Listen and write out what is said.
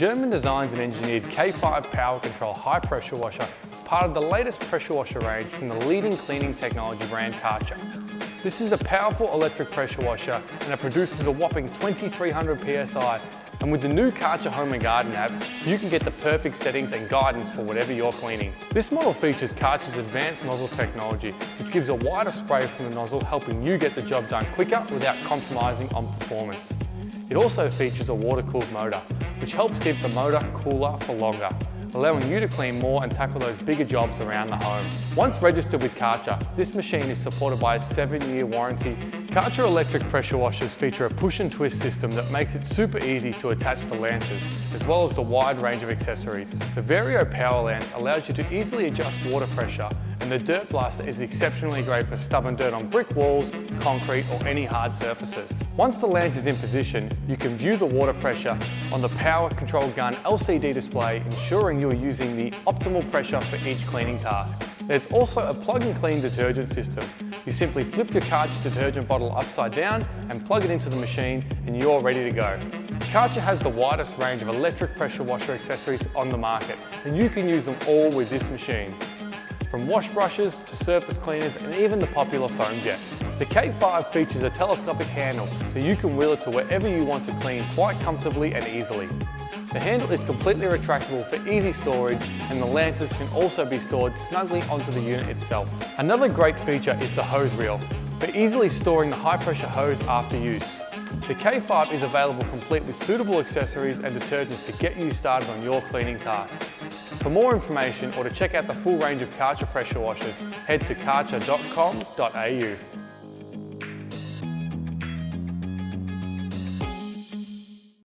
German designed and engineered K5 Power Control High Pressure Washer is part of the latest pressure washer range from the leading cleaning technology brand Kärcher. This is a powerful electric pressure washer and it produces a whopping 2300 psi. And with the new Karcher Home and Garden app, you can get the perfect settings and guidance for whatever you're cleaning. This model features Kärcher's advanced nozzle technology, which gives a wider spray from the nozzle, helping you get the job done quicker without compromising on performance. It also features a water-cooled motor, which helps keep the motor cooler for longer, allowing you to clean more and tackle those bigger jobs around the home. Once registered with Kärcher, this machine is supported by a 7-year warranty. Kärcher electric pressure washers feature a push and twist system that makes it super easy to attach the lances, as well as a wide range of accessories. The Vario Power Lance allows you to easily adjust water pressure, and the Dirt Blaster is exceptionally great for stubborn dirt on brick walls, concrete, or any hard surfaces. Once the lance is in position, you can view the water pressure on the Power Control Gun LCD display, ensuring you are using the optimal pressure for each cleaning task. There's also a plug and clean detergent system. You simply flip your Kärcher detergent bottle upside down and plug it into the machine and you're ready to go. Kärcher has the widest range of electric pressure washer accessories on the market, and you can use them all with this machine. From wash brushes to surface cleaners and even the popular foam jet. The K5 features a telescopic handle, so you can wheel it to wherever you want to clean quite comfortably and easily. The handle is completely retractable for easy storage, and the lances can also be stored snugly onto the unit itself. Another great feature is the hose reel, for easily storing the high pressure hose after use. The K5 is available complete with suitable accessories and detergents to get you started on your cleaning tasks. For more information or to check out the full range of Karcher pressure washers, head to karcher.com.au.